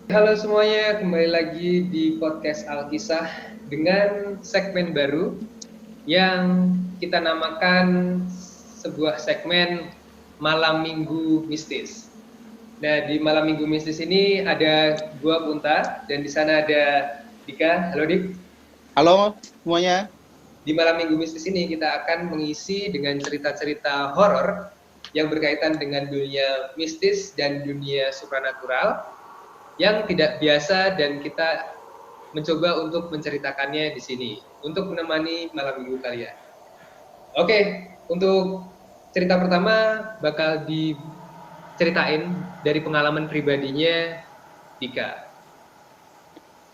Halo semuanya, kembali lagi di podcast Alkisah dengan segmen baru yang kita namakan sebuah segmen Malam Minggu Mistis. Nah, di Malam Minggu Mistis ini ada gua Punta dan di sana ada Dika. Halo Dik. Halo semuanya. Di Malam Minggu Mistis ini kita akan mengisi dengan cerita-cerita horor yang berkaitan dengan dunia mistis dan dunia supranatural yang tidak biasa, dan kita mencoba untuk menceritakannya di sini untuk menemani malam minggu kalian. Oke, untuk cerita pertama bakal diceritain dari pengalaman pribadinya Dika.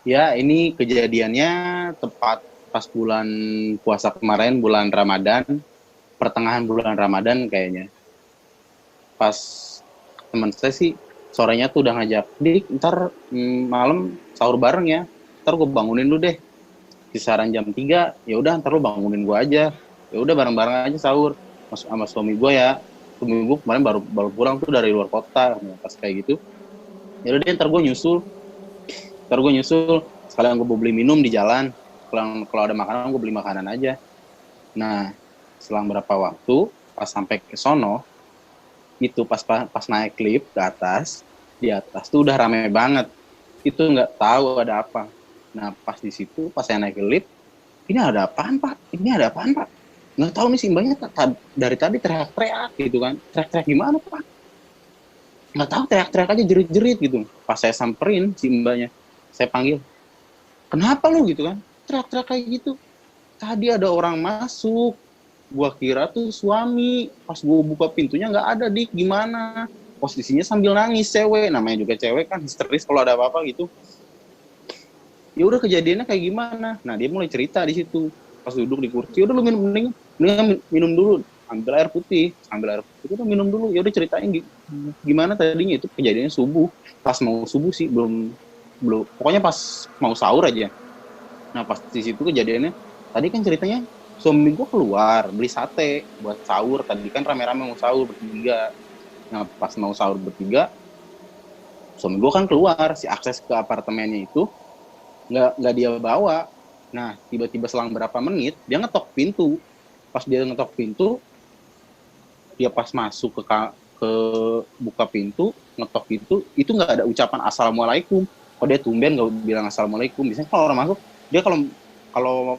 Ya, ini kejadiannya tepat pas bulan puasa kemarin, bulan Ramadan, pertengahan bulan Ramadan kayaknya. Pas teman saya sih sorenya tuh udah ngajak, Dik, ntar malam sahur bareng ya. Ntar gue bangunin lu deh. Kisaran jam 3, ya udah ntar lu bangunin gue aja. Ya udah bareng-bareng aja sahur sama suami gue ya. Suami gue kemarin baru pulang tuh dari luar kota, pas kayak gitu. Ya udah deh, ntar gue nyusul. Sekalian gue beli minum di jalan. Kalau ada makanan gue beli makanan aja. Nah, selang berapa waktu pas sampai ke sono, itu pas naik lift ke atas, di atas tuh udah rame banget. Itu nggak tahu ada apa. Nah, pas di situ pas saya naik lift, ini ada apaan pak? Nggak tahu nih, si mbaknya dari tadi teriak-teriak gitu kan. Teriak-teriak gimana pak? Nggak tahu, teriak-teriak aja, jerit-jerit gitu. Pas saya samperin si mbaknya, saya panggil, kenapa lu gitu kan? Teriak-teriak kayak gitu. Tadi ada orang masuk. Gua kira tuh suami, pas gua buka pintunya nggak ada, Dik, gimana? Posisinya sambil nangis, cewek, namanya juga cewek kan histeris kalau ada apa-apa gitu. Ya udah, kejadiannya kayak gimana? Nah, dia mulai cerita di situ. Pas duduk di kursi, udah lu minum dulu, ambil air putih, udah minum dulu. Ya udah, ceritain gimana tadinya. Itu kejadiannya subuh, pas mau subuh sih, belum, pokoknya pas mau sahur aja. Nah, pas di situ kejadiannya, tadi kan ceritanya suami gue keluar beli sate buat sahur. Tadi kan rame-rame mau sahur bertiga. Nah, pas mau sahur bertiga, suami gue kan keluar, si akses ke apartemennya itu nggak dia bawa. Nah, tiba-tiba selang berapa menit dia ngetok pintu. Pas dia ngetok pintu, dia pas masuk ke buka pintu, ngetok pintu, itu nggak ada ucapan assalamualaikum. Kok dia tumben nggak bilang assalamualaikum? Biasanya kalau orang masuk, dia kalau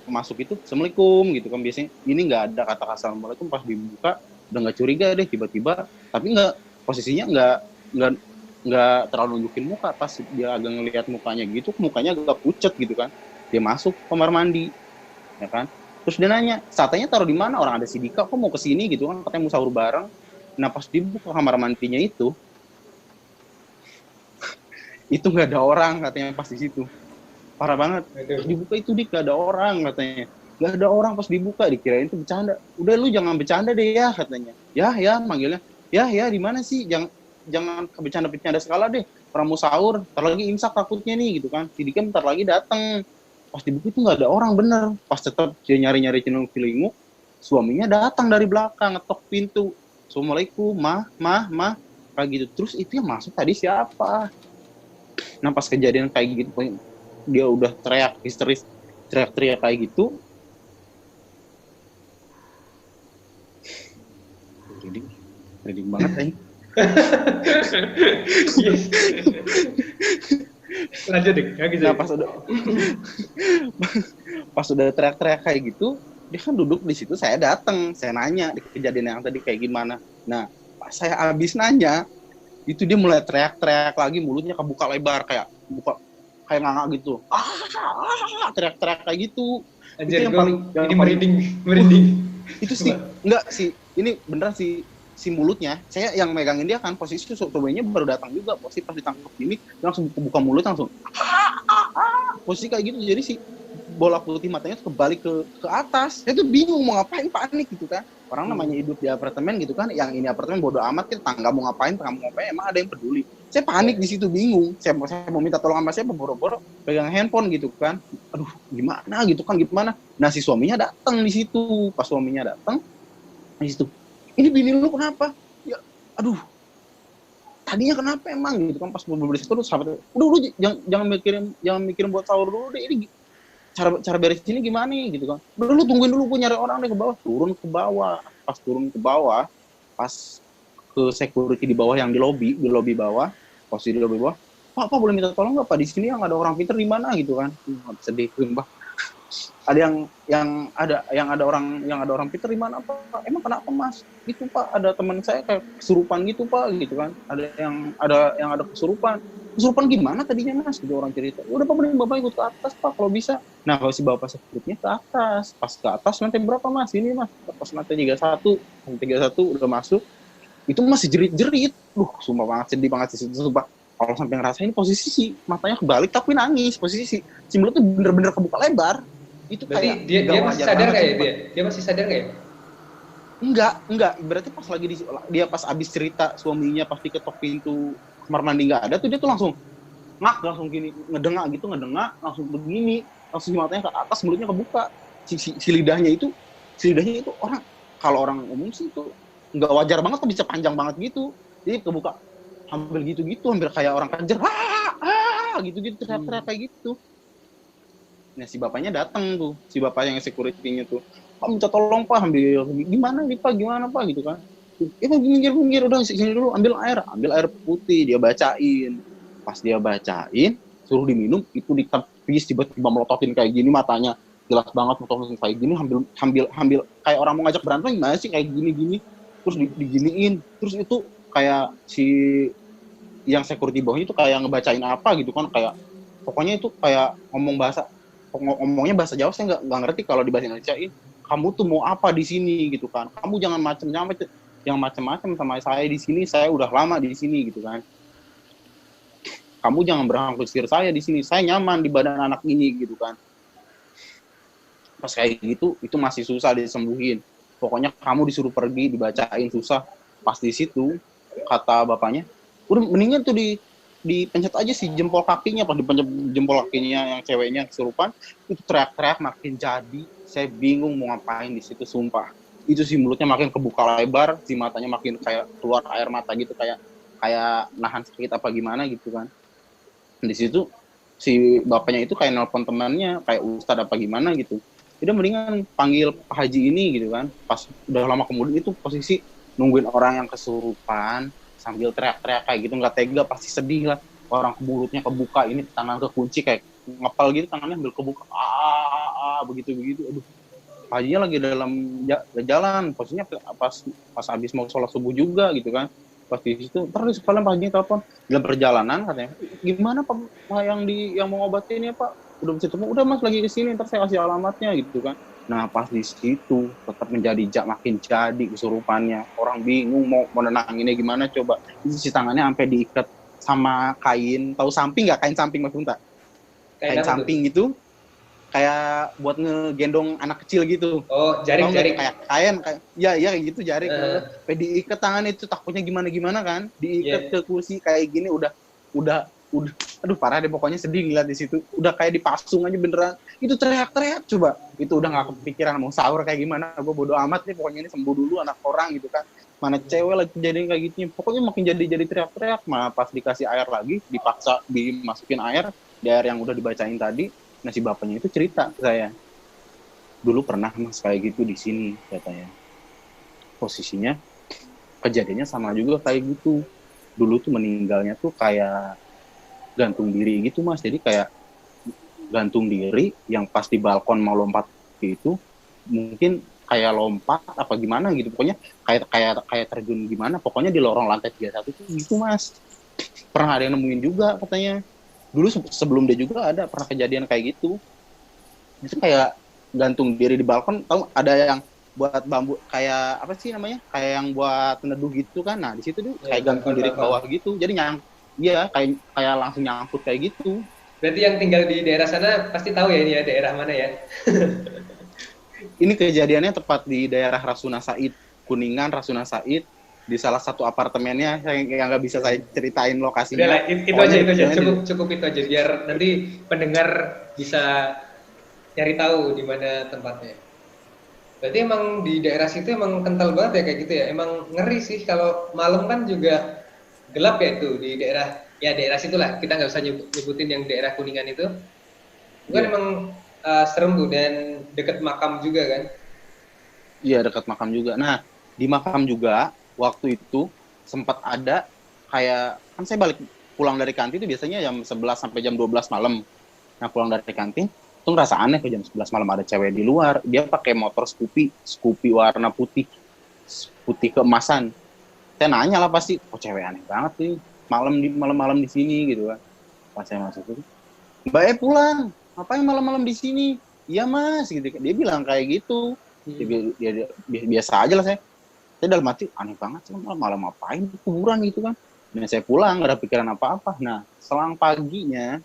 masuk itu assalamualaikum gitu kan biasanya. Ini nggak ada kata assalamualaikum. Pas dibuka udah nggak curiga deh, tiba-tiba, tapi posisinya nggak terlalu nunjukin muka. Pas dia agak ngelihat mukanya gitu, mukanya agak pucet gitu kan. Dia masuk kamar mandi, ya kan. Terus dia nanya, satenya taruh di mana? Orang ada si Dika, kok mau kesini gitu kan, katanya mau sahur bareng. Nah, pas dibuka kamar mandinya itu nggak ada orang katanya pas di situ. Parah banget. Pas dibuka itu, Dik, gak ada orang katanya. Gak ada orang pas dibuka, dikirain itu bercanda. Udah, lu jangan bercanda deh ya katanya. Ya manggilnya. Ya di mana sih? Jangan bercanda segala deh. Orang mau sahur, ntar lagi imsak takutnya nih gitu kan. Si Dika bentar lagi datang. Pas dibuka itu gak ada orang, bener. Pas tetap dia nyari-nyari celinguk, suaminya datang dari belakang, ngetok pintu. Assalamualaikum, mah. Kayak gitu. Terus itu yang masuk tadi siapa? Nah, pas kejadian kayak gitu, dia udah teriak histeris, teriak kayak gitu. Reading banget aja. Lanjut Dik, Nah, pas udah teriak-teriak kayak gitu, dia kan duduk di situ, saya datang, saya nanya kejadian yang tadi kayak gimana. Nah, pas saya habis nanya, itu dia mulai teriak-teriak lagi, mulutnya kebuka lebar kayak nganga gitu. Teriak-teriak kayak gitu. Anjir, itu yang paling merinding. Itu sih enggak sih, ini beneran si mulutnya, saya yang megangin dia kan, posisi tubuhnya baru datang juga, posisi pas ditangkap gini langsung buka mulut langsung posisi kayak gitu. Jadi si bola putih matanya tuh kebalik ke atas. Saya tuh bingung mau ngapain, panik gitu kan. Orang namanya hidup di apartemen gitu kan, yang ini apartemen bodo amat, kita tangga mau ngapain, emang ada yang peduli. Saya panik di situ, bingung. Saya mau minta tolong sama siapa, boro-boro pegang handphone gitu kan. Aduh, gimana gitu kan, gimana. Nah, si suaminya datang di situ. Pas suaminya datang di situ, ini bini lu kenapa? Ya, aduh, tadinya kenapa emang gitu kan. Pas berbeli situ, sahabat, udah lu jangan mikirin buat sahur dulu deh, ini cara beres ini gimana nih gitu kan. Udah lu tungguin dulu, gue nyari orang deh ke bawah. Turun ke bawah, pas ke security di bawah yang di lobby bawah, posisi di lobby bawah, Pak boleh minta tolong nggak Pak, di sini yang ada orang pinter di mana gitu kan. Sedih Pak. Ada yang ada orang pinter di mana Pak? Emang kenapa Mas? Gitu Pak, ada teman saya kayak kesurupan gitu Pak gitu kan. Ada yang ada kesurupan gimana tadinya Mas? Gitu orang cerita. Udah Pak, mending Bapak ikut ke atas Pak kalau bisa. Nah, kalau si Bapak security-nya ke atas. Pas ke atas lantai berapa Mas? Ini Mas. Pas lantai 31 udah masuk. Itu masih jerit-jerit. Sumpah banget, sedih banget sih. Sumpah. Kalau sampai ngerasain posisi sih matanya kebalik tapi nangis, posisi si mulut tuh bener-bener kebuka lebar. Itu berarti kayak dia masih sadar nggak ya dia masih sadar nggak ya? Enggak. Berarti pas lagi dia pas abis cerita suaminya pasti ketok pintu kamar mandi nggak ada tuh, dia tuh langsung langsung gini, ngedengak langsung begini, langsung matanya ke atas, mulutnya kebuka. Si lidahnya itu orang, kalau orang umum sih itu nggak wajar banget tuh, bisa panjang banget gitu. Jadi kebuka hampir gitu-gitu, hampir kayak orang kejar, gitu-gitu, teriak-teriak kayak gitu. Nah, si bapaknya datang tuh, si bapak yang security-nya tuh, Pak minta tolong Pak, ambil gimana Pak gitu kan. Pak pinggir udah sini dulu, ambil air putih, dia bacain. Pas dia bacain, suruh diminum, itu ditepis tiba-tiba melototin kayak gini matanya. Jelas banget melototin kayak gini, ambil kayak orang mau ngajak berantem gimana sih kayak gini-gini. Terus diginiin, terus itu kayak si yang security bawahnya itu kayak ngebacain apa gitu kan, kayak pokoknya itu kayak ngomongnya bahasa Jawa, saya nggak ngerti kalau di bahasa Indonesia-in. Kamu tuh mau apa di sini gitu kan? Kamu jangan macam-macam sama saya di sini. Saya udah lama di sini gitu kan. Kamu jangan berhak usir saya di sini. Saya nyaman di badan anak ini gitu kan. Pas kayak gitu, itu masih susah disembuhin. Pokoknya kamu disuruh pergi, dibacain susah. Pas di situ kata bapaknya, udah mendingan tuh dipencet aja si jempol kakinya. Pas dipencet jempol kakinya yang ceweknya kesurupan, itu teriak-teriak makin jadi. Saya bingung mau ngapain di situ, sumpah. Itu si mulutnya makin kebuka lebar, si matanya makin kayak keluar air mata gitu, kayak nahan sakit apa gimana gitu kan. Di situ si bapaknya itu kayak nelpon temannya, kayak ustad apa gimana gitu. Udah mendingan panggil Pak Haji ini gitu kan. Pas udah lama kemudian itu posisi nungguin orang yang kesurupan sambil teriak-teriak kayak gitu, nggak tega, pasti sedih lah. Orang mulutnya kebuka, ini tangan kekunci kayak ngepal gitu, tangannya ambil kebuka, begitu. Aduh, paginya lagi dalam jalan, posisinya pas habis mau sholat subuh juga gitu kan. Pas di situ, terus sekalian paginya telepon dalam perjalanan katanya, gimana Pak yang mau ngobatin ya Pak? Udah bisa ketemu, udah Mas lagi kesini, ntar saya kasih alamatnya gitu kan. Nah, pas di situ tetap makin jadi kesurupannya. Orang bingung mau nenanginnya gimana coba. Itu si tangannya sampai diikat sama kain, tahu samping nggak, kain samping Mas Bunta? Kain samping gitu, kayak buat ngegendong anak kecil gitu. Oh, jaring. Kayak kayak gitu, jaring. Diikat tangan itu, takutnya gimana kan, diikat ke kursi kayak gini, udah aduh parah deh, pokoknya sedih ngeliat di situ. Udah kayak dipasung aja beneran. Itu teriak-teriak coba. Itu udah nggak kepikiran mau sahur kayak gimana. Gue bodo amat nih, pokoknya ini sembuh dulu anak orang gitu kan. Mana cewek lagi kejadian kayak gitu. Pokoknya makin jadi teriak-teriak. Malah pas dikasih air lagi, dipaksa dimasukin air, di air yang udah dibacain tadi. Nah, si bapaknya itu cerita ke saya, dulu pernah Mas kayak gitu di sini katanya. Posisinya kejadiannya sama juga kayak gitu. Dulu tuh meninggalnya tuh kayak gantung diri gitu Mas. Jadi kayak gantung diri, yang pas di balkon mau lompat gitu, mungkin kayak lompat apa gimana gitu. Pokoknya kayak terjun gimana. Pokoknya di lorong lantai 31 tuh gitu Mas. Pernah ada yang nemuin juga katanya. Dulu sebelum dia juga ada pernah kejadian kayak gitu. Itu kayak gantung diri di balkon, tahu ada yang buat bambu kayak apa sih namanya? Kayak yang buat neduh gitu kan. Nah, di situ tuh Ya, kayak gantung diri ke balkon. bawah gitu. Jadi iya kayak kayak langsung nyangkut kayak gitu. Berarti yang tinggal di daerah sana pasti tahu ya ini ya daerah mana ya? Ini kejadiannya tepat di daerah Rasuna Said, Kuningan Rasuna Said, di salah satu apartemennya yang nggak bisa saya ceritain lokasinya. Udahlah, Pokoknya itu aja, lokasinya cukup cukup itu aja biar nanti pendengar bisa cari tahu di mana tempatnya. Berarti emang di daerah situ emang kental banget ya kayak gitu ya. Emang ngeri sih kalau malam kan juga gelap ya itu di daerah ya daerah situlah. Kita nggak usah nyebutin yang daerah Kuningan itu. Bukan iya, emang serem tuh dan deket makam juga kan. iya dekat makam juga. Nah, di makam juga waktu itu sempat ada kayak kan saya balik pulang dari kantin itu biasanya jam 11 sampai jam 12 malam. Nah, pulang dari kantin tuh ngerasa aneh ke jam 11 malam ada cewek di luar. Dia pakai motor Scoopy warna putih, putih keemasan. Saya nanya lah pasti, kok cewek aneh banget sih malam-malam di sini gitu kan. Pas saya masuk itu, Mbak pulang, ngapain malam-malam di sini? Iya mas, gitu. Dia bilang kayak gitu. Biasa aja lah saya. Saya dalam hati aneh banget sih malam ngapain kuburan gitu kan. Dan saya pulang gak ada pikiran apa-apa. Nah, selang paginya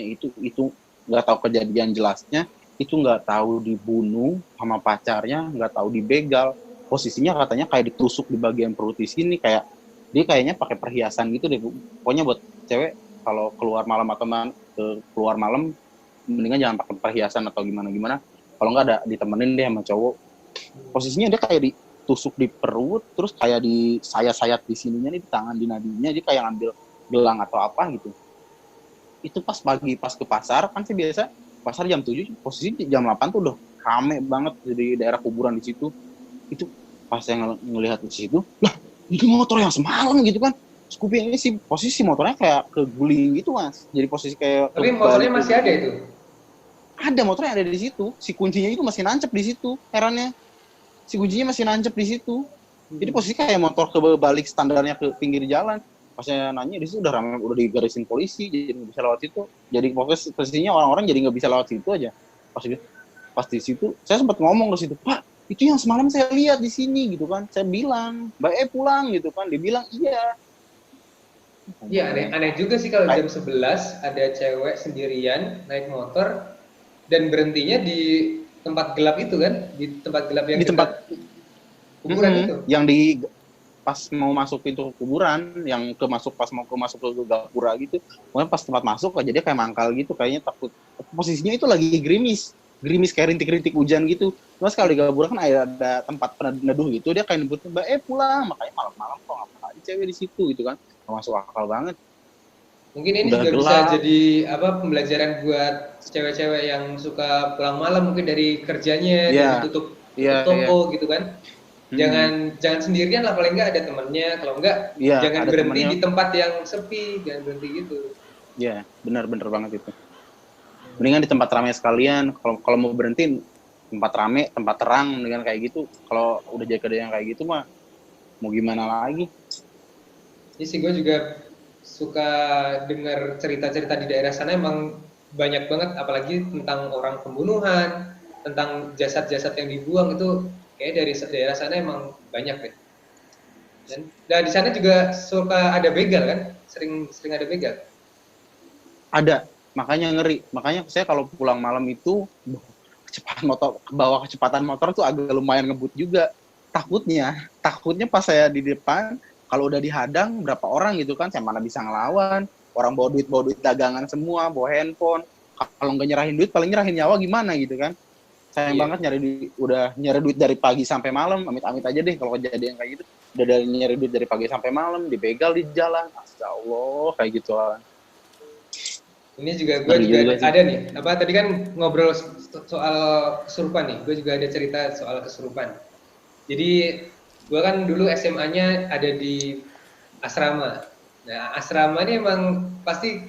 itu nggak tahu kejadian jelasnya, itu nggak tahu dibunuh sama pacarnya, nggak tahu dibegal. Posisinya katanya kayak ditusuk di bagian perut di sini, kayak dia kayaknya pakai perhiasan gitu deh. Pokoknya buat cewek kalau keluar malam atau keluar malam mendingan jangan pakai perhiasan atau gimana kalau nggak ada ditemenin deh sama cowok. Posisinya dia kayak ditusuk di perut, terus kayak di sayat-sayat di sininya nih, di tangan, di nadinya dia kayak ngambil gelang atau apa gitu. Itu pas pagi pas ke pasar kan sih biasa pasar jam 7, posisi jam 8 tuh udah rame banget di daerah kuburan di situ. Itu pas saya ngelihat di situ, lah itu motor yang semalam gitu kan. Scoopy ini sih posisi motornya kayak keguling gitu mas, jadi posisi kayak Tapi kebalik motornya masih ada gitu. itu. Ada motornya ada di situ, si kuncinya itu masih nancep di situ, herannya si kuncinya masih nancep di situ. Jadi posisi kayak motor kebalik standarnya ke pinggir jalan. Pas saya nanya di situ udah ramai, udah digarisin polisi, jadi nggak bisa lewat situ. Jadi posisinya orang-orang jadi nggak bisa lewat situ aja. Pas di situ saya sempat ngomong ke situ, Pak, itu yang semalam saya lihat di sini gitu kan. Saya bilang, Mbak pulang gitu kan. Dia bilang iya. Iya aneh juga sih kalau jam 11 ada cewek sendirian naik motor dan berhentinya di tempat gelap itu kan, di tempat gelap yang Di dekat tempat kuburan itu. yang di pas mau masuk pintu kuburan, yang pas mau masuk ke gapura gitu, pokoknya pas tempat masuk aja dia kayak mangkal gitu, kayaknya takut. Posisinya itu lagi gerimis kayak rintik-rintik hujan gitu. Terus kalau di gapura kan ada tempat peneduh gitu, dia kayak nyebut Mbak pulang, makanya malam-malam kok ngapain cewek di situ gitu kan, nggak masuk akal banget. Mungkin ini Udah juga bisa gelap. jadi pembelajaran buat cewek-cewek yang suka pulang malam mungkin dari kerjanya dan Iya, tutup iya, iya. toko gitu kan. Jangan sendirian lah, paling enggak ada temannya, kalau enggak Iya, jangan ada berhenti temennya. di tempat yang sepi, jangan berhenti gitu. Iya, benar-benar banget itu. Mendingan di tempat ramai sekalian. Kalau mau berhenti tempat ramai, tempat terang, dengan kayak gitu. Kalau udah jadi kejadian kayak gitu mah mau gimana lagi? Ini sih gue juga suka dengar cerita-cerita di daerah sana, emang banyak banget, apalagi tentang orang pembunuhan, tentang jasad-jasad yang dibuang itu kayak dari daerah sana emang banyak deh. Dan di sana juga suka ada begal kan? Sering ada begal. Ada, makanya ngeri. Makanya saya kalau pulang malam itu kecepatan motor tuh agak lumayan ngebut juga. Takutnya pas saya di depan, kalau udah dihadang berapa orang gitu kan, saya mana bisa ngelawan. Orang bawa duit dagangan semua, bawa handphone. Kalau nggak nyerahin duit, paling nyerahin nyawa gimana gitu kan. Sayang Iya. banget nyari duit dari pagi sampai malam, amit-amit aja deh kalau kejadian kayak gitu. Udah dari nyari duit dari pagi sampai malam, dibegal di jalan, astagfirullah kayak gitu. Ini juga gue Ngeri juga juga sih. ada nih. Apa tadi kan ngobrol soal kesurupan nih. Gue juga ada cerita soal kesurupan. Jadi gue kan dulu SMA-nya ada di asrama. Nah asrama ini emang pasti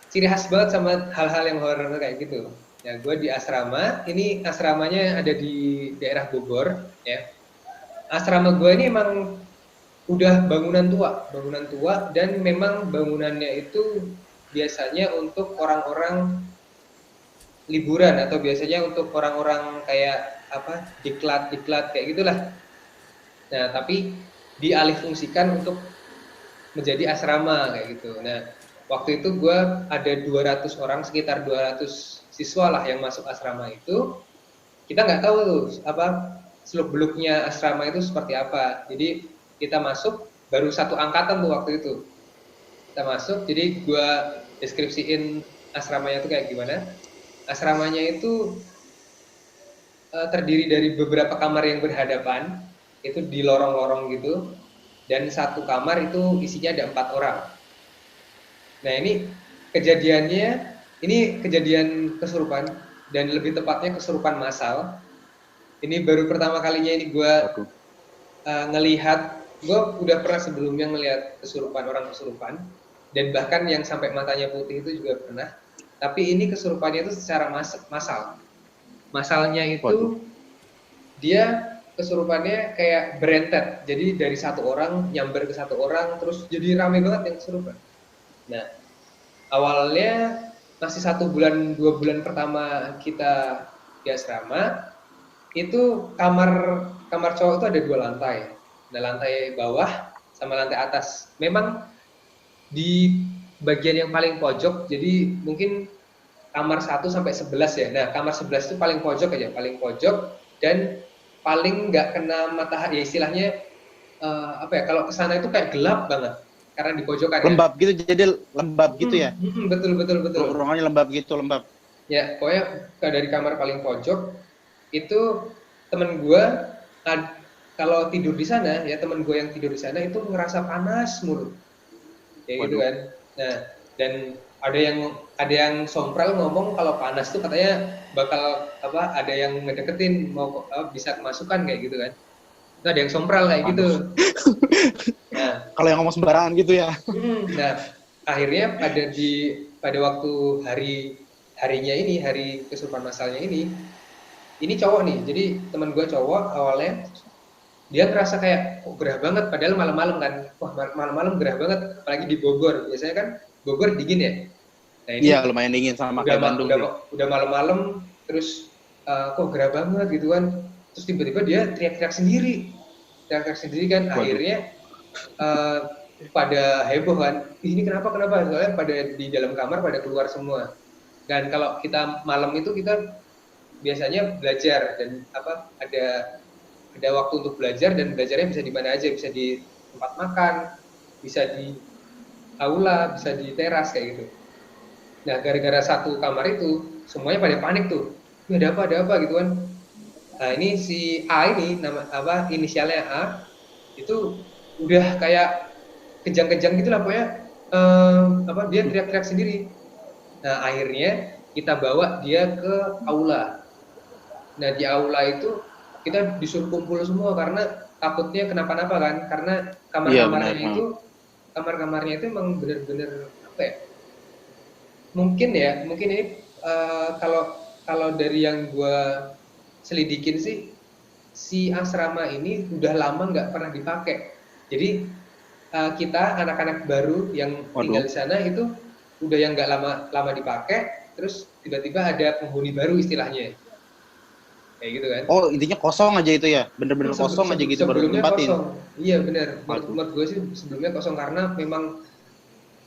ciri khas banget sama hal-hal yang horor kayak gitu. Ya gue di asrama. Ini asramanya ada di daerah Bogor. Ya. Asrama gue ini emang udah bangunan tua dan memang bangunannya itu biasanya untuk orang-orang liburan atau biasanya untuk orang-orang kayak diklat kayak gitulah. Nah, tapi dialihfungsikan untuk menjadi asrama kayak gitu. Nah, waktu itu gue ada 200 orang, sekitar 200 siswa lah yang masuk asrama itu. Kita nggak tahu tuh seluk-beluknya asrama itu seperti apa. Jadi kita masuk baru satu angkatan tuh waktu itu. Kita masuk, jadi gue deskripsiin asramanya itu kayak gimana. Asramanya itu terdiri dari beberapa kamar yang berhadapan, itu di lorong-lorong gitu, dan satu kamar itu isinya ada 4 orang. Nah ini kejadian kesurupan, dan lebih tepatnya kesurupan massal. Ini baru pertama kalinya ini gue ngelihat, gue udah pernah sebelumnya ngelihat orang kesurupan, dan bahkan yang sampai matanya putih itu juga pernah. Tapi ini kesurupannya itu secara massal. Massalnya itu dia kesurupannya kayak berentet. Jadi dari satu orang nyamber ke satu orang, terus jadi rame banget yang kesurupan. Nah, awalnya masih 1 bulan 2 bulan pertama kita di asrama, itu kamar cowok itu ada 2 lantai. Nah, lantai bawah sama lantai atas. Memang di bagian yang paling pojok, jadi mungkin kamar 1 sampai 11 ya. Nah, kamar 11 itu paling pojok aja, paling pojok dan paling nggak kena matahari, ya istilahnya kalau kesana itu kayak gelap banget karena di pojokan. Lembab gitu, jadi lembab gitu ya. Betul. Ruangannya lembab gitu, lembab. Ya, pokoknya dari kamar paling pojok itu temen gue kalau tidur di sana, ya temen gue yang tidur di sana itu ngerasa panas mulu. Ya gitu kan. Nah, dan ada yang sompral ngomong kalau panas tuh katanya bakal ada yang ngedeketin mau bisa kemasukan kayak gitu kan. Nah, ada yang sompral kayak gitu. Nah, kalau yang ngomong sembarangan gitu ya. Nah, akhirnya pada waktu harinya ini, hari kesurupan massalnya ini cowok nih. Jadi teman gue cowok awalnya dia ngerasa kayak gerah banget, padahal malam-malam kan. Wah, malam-malam gerah banget, apalagi di Bogor. Biasanya kan Bogor dingin ya. Nah, ini iya, lumayan dingin sama kayak Bandung. Udah malam-malam terus kok gerah banget gitu kan. Terus tiba-tiba dia teriak-teriak sendiri kan. Akhirnya pada heboh kan. Ini kenapa? Soalnya pada di dalam kamar pada keluar semua. Dan kalau kita malam itu kita biasanya belajar dan ada waktu untuk belajar, dan belajarnya bisa di mana aja, bisa di tempat makan, bisa di aula, bisa di teras kayak gitu. Nah, gara-gara satu kamar itu semuanya pada panik tuh. Ini ada apa gitu kan. Nah, ini si A ini inisialnya A itu udah kayak kejang-kejang gitu lah pokoknya, dia teriak-teriak sendiri. Nah, akhirnya kita bawa dia ke aula. Nah, di aula itu kita disuruh kumpul semua karena takutnya kenapa-napa kan, karena kamar-kamarnya itu emang bener-bener mungkin ini kalau dari yang gue selidikin sih, si asrama ini udah lama nggak pernah dipakai. Jadi kita anak-anak baru yang tinggal di sana itu udah yang nggak lama dipakai, terus tiba-tiba ada penghuni baru istilahnya, kayak gitu kan. Oh, intinya kosong aja itu ya, bener-bener kosong aja gitu baru ditempatin. Iya bener, menurut gue sih sebelumnya kosong karena memang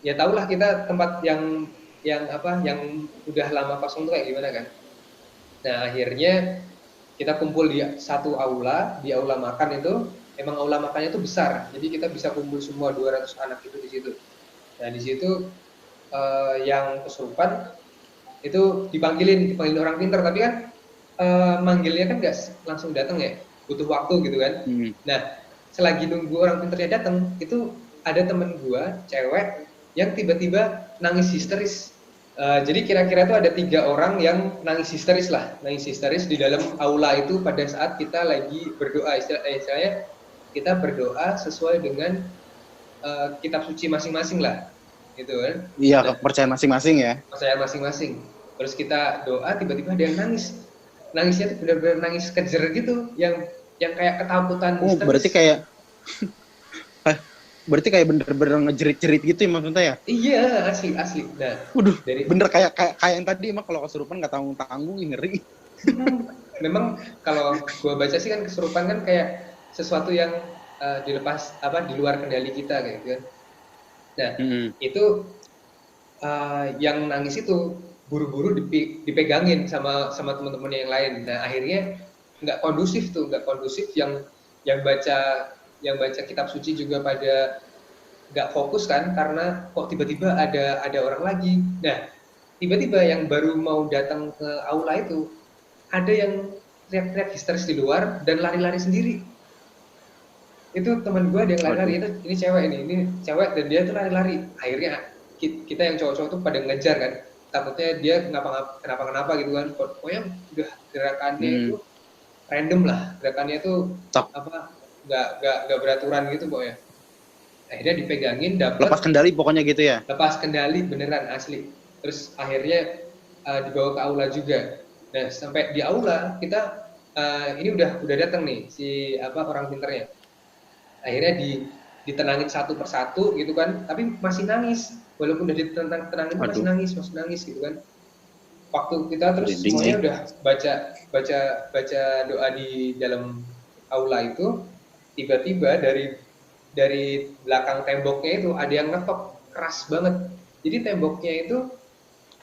ya tau lah kita tempat yang udah lama kosong tuh kayak gimana kan. Nah, akhirnya kita kumpul di satu aula, di aula makan itu. Emang aula makannya itu besar, jadi kita bisa kumpul semua 200 anak itu di situ. Nah, di situ yang kesurupan itu dipanggilin orang pintar, tapi kan manggilnya kan nggak langsung datang ya, butuh waktu gitu kan. Nah, selagi nunggu orang pintarnya datang, itu ada temen gua cewek yang tiba-tiba nangis histeris. Jadi kira-kira tuh ada 3 orang yang nangis histeris di dalam aula itu pada saat kita lagi berdoa, istilahnya kita berdoa sesuai dengan kitab suci masing-masing lah, gitu kan. Iya, kepercayaan masing-masing ya. Kepercayaan masing-masing. Terus kita doa, tiba-tiba ada yang nangis. Nangisnya tuh benar-benar nangis kejer gitu, yang kayak ketakutan. Oh, berarti kayak bener-bener ngejerit-jerit gitu ya maksudnya ya? Iya, asli. Nah, bener kayak yang tadi emang kalau kesurupan nggak tanggung-tanggung, ngeri. memang kalau gue baca sih kan kesurupan kan kayak sesuatu yang dilepas apa di luar kendali kita kayak gitu kan. Nah, itu yang nangis itu buru-buru dipegangin sama teman-teman yang lain. Nah, akhirnya nggak kondusif yang baca kitab suci juga pada nggak fokus kan karena kok tiba-tiba ada orang lagi. Nah, tiba-tiba yang baru mau datang ke aula itu ada yang teriak-teriak histeris di luar dan lari-lari sendiri. Itu teman gue ada yang lari-lari, ini cewek dan dia tuh lari-lari. Akhirnya kita yang cowok-cowok tuh pada ngejar kan, takutnya dia kenapa gitu kan. Pokoknya udah gerakannya itu random lah, gerakannya tuh apa nggak beraturan gitu pokoknya. Akhirnya dipegangin, dapat lepas kendali pokoknya gitu ya. Lepas kendali beneran asli. Terus akhirnya dibawa ke aula juga. Nah, sampai di aula kita ini udah datang nih si orang pinternya. Akhirnya ditenangin satu persatu gitu kan, tapi masih nangis. Walaupun udah ditenangin masih nangis gitu kan. Waktu kita terus semuanya udah baca doa di dalam aula itu, tiba-tiba dari belakang temboknya itu ada yang ngetok keras banget. Jadi temboknya itu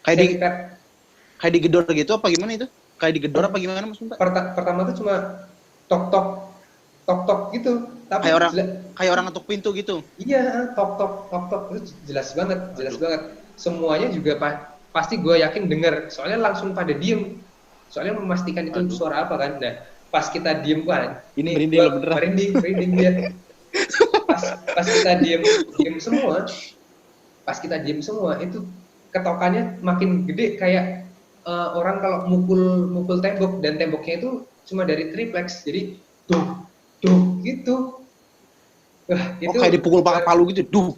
kayak digedor gitu apa gimana itu? Kayak digedor apa gimana Mas Unta? Pertama tuh cuma tok gitu. Tapi kayak orang ngetuk pintu gitu. Iya, tok itu jelas banget. Semuanya juga pasti gue yakin dengar. Soalnya langsung pada diem. Soalnya memastikan itu suara apa kan. Nah, pas kita diem kan. Ini merinding dia. Pas kita diem semua. Pas kita diem semua itu ketokannya makin gede kayak orang kalau mukul tembok, dan temboknya itu cuma dari triplex. Jadi duh gitu. Wah, itu kayak dipukul pakai palu gitu, duh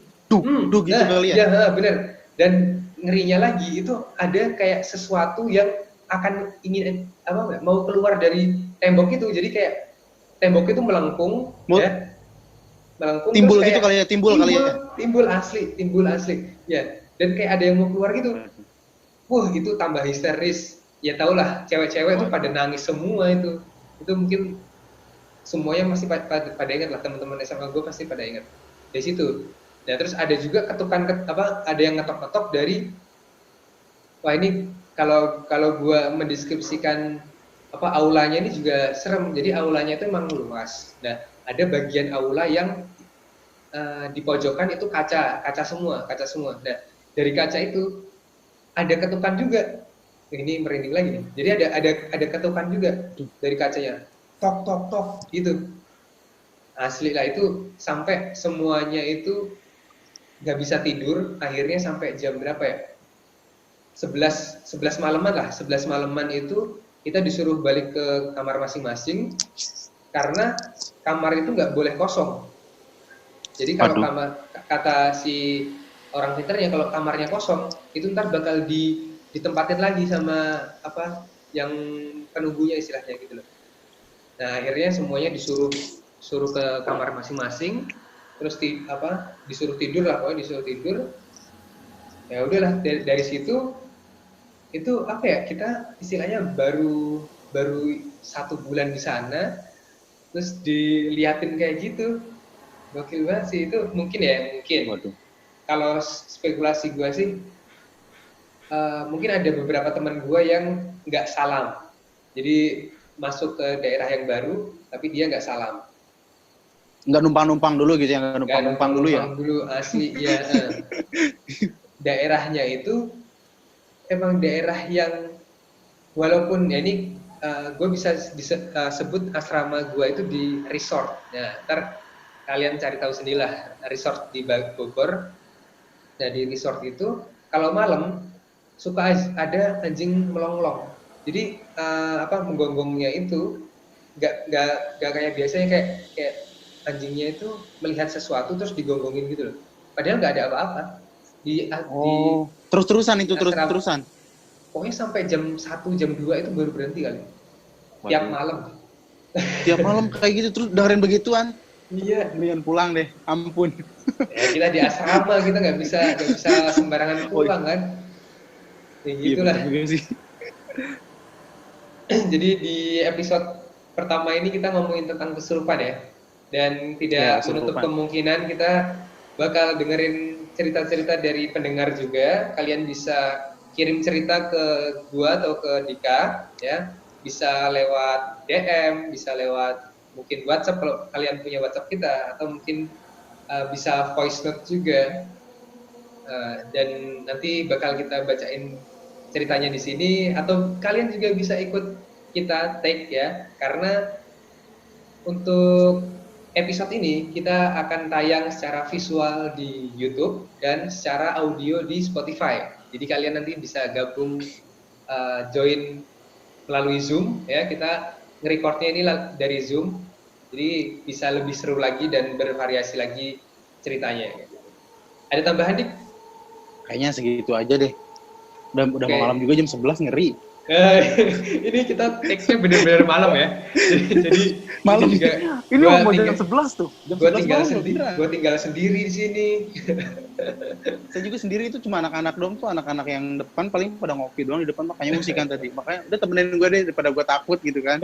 gitu kali ya. Iya, benar. Dan ngerinya lagi itu ada kayak sesuatu yang akan ingin mau keluar dari tembok itu. Jadi kayak tembok itu melengkung, ya. Melengkung timbul gitu kali ya, timbul asli. Ya, dan kayak ada yang mau keluar gitu. Wah, itu tambah histeris. Ya tau lah, cewek-cewek tuh pada nangis semua itu. Itu mungkin semuanya masih pada ingat lah, teman-teman SMA gue pasti pada ingat dari situ. Nah, terus ada juga ketukan ada yang ngetok-ngetok dari, wah ini kalau gue mendeskripsikan aulanya ini juga serem. Jadi aulanya itu memang luas. Nah, ada bagian aula yang di pojokan itu kaca semua. Nah, dari kaca itu ada ketukan juga. Ini merinding lagi nih. Jadi ada ketukan juga dari kacanya. Tok gitu. Asli lah, itu sampai semuanya itu nggak bisa tidur. Akhirnya sampai jam berapa ya? 11 malaman lah. 11 malaman itu kita disuruh balik ke kamar masing-masing karena kamar itu nggak boleh kosong. Jadi kalau kata si orang pinternya, kalau kamarnya kosong itu ntar bakal ditempatin lagi sama yang penunggunya istilahnya gitu loh. Nah, akhirnya semuanya disuruh ke kamar masing-masing, terus disuruh tidur lah, pokoknya disuruh tidur. Ya udahlah, dari situ itu kita istilahnya baru 1 bulan di sana, terus diliatin kayak gitu. Gokil banget sih itu. Mungkin. Waduh. Kalau spekulasi gue sih, mungkin ada beberapa teman gue yang nggak salam. Jadi masuk ke daerah yang baru, tapi dia nggak salam. Nggak numpang dulu gitu ya, nggak numpang dulu ya? Dulu asli ya. Daerahnya itu emang daerah yang, walaupun ya ini gue bisa sebut asrama gue itu di resort. Nah, ntar kalian cari tahu sendirilah, resort di Bogor. Nah, di resort itu kalau malam suka ada anjing melonglong. Jadi menggonggongnya itu nggak kayak biasanya kayak anjingnya itu melihat sesuatu terus digonggongin gitu loh. Padahal nggak ada apa-apa. Terus-terusan itu terus-terusan. Pokoknya sampai jam 1, jam 2 itu baru berhenti kali. Tiap malam. Tiap malam kayak gitu terus dengerin begituan. Iya. Mendingan pulang deh, ampun. Ya, kita di asrama, kita nggak bisa sembarangan pulang kan. Ya gitulah. Iya, sih. Jadi di episode pertama ini kita ngomongin tentang kesurupan ya. Dan Ya, tidak menutup kesurupan. kemungkinan kita bakal dengerin cerita-cerita dari pendengar juga. Kalian bisa kirim cerita ke gua atau ke Dika ya. Bisa lewat DM, bisa lewat mungkin WhatsApp kalau kalian punya WhatsApp kita, atau mungkin bisa voice note juga. Dan nanti bakal kita bacain ceritanya di sini, atau kalian juga bisa ikut kita take ya, karena untuk episode ini kita akan tayang secara visual di YouTube dan secara audio di Spotify. Jadi kalian nanti bisa gabung, join melalui Zoom ya. Kita nge-recordnya ini dari Zoom, jadi bisa lebih seru lagi dan bervariasi lagi ceritanya. Ada tambahan, Dik? Kayaknya segitu aja deh. Udah Oke. mau malam juga, jam 11 ngeri. Ini kita take-nya bener-bener malam ya. Jadi Malam. ini juga Ini gua mau jam tinggal 11 tuh. Jam gua 11 tinggal malam sendiri, beneran. gua tinggal sendiri di sini. Saya juga sendiri itu cuma anak-anak doang tuh, anak-anak yang depan paling pada ngopi doang di depan, makanya musikan tadi. Makanya udah temenin gue deh daripada gue takut gitu kan.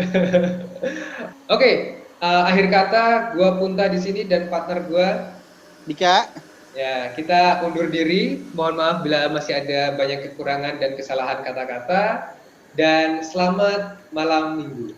Oke, akhir kata gua Punta di sini dan partner gua. Dika, Ya, kita undur diri. Mohon maaf bila masih ada banyak kekurangan dan kesalahan kata-kata. Dan selamat malam minggu.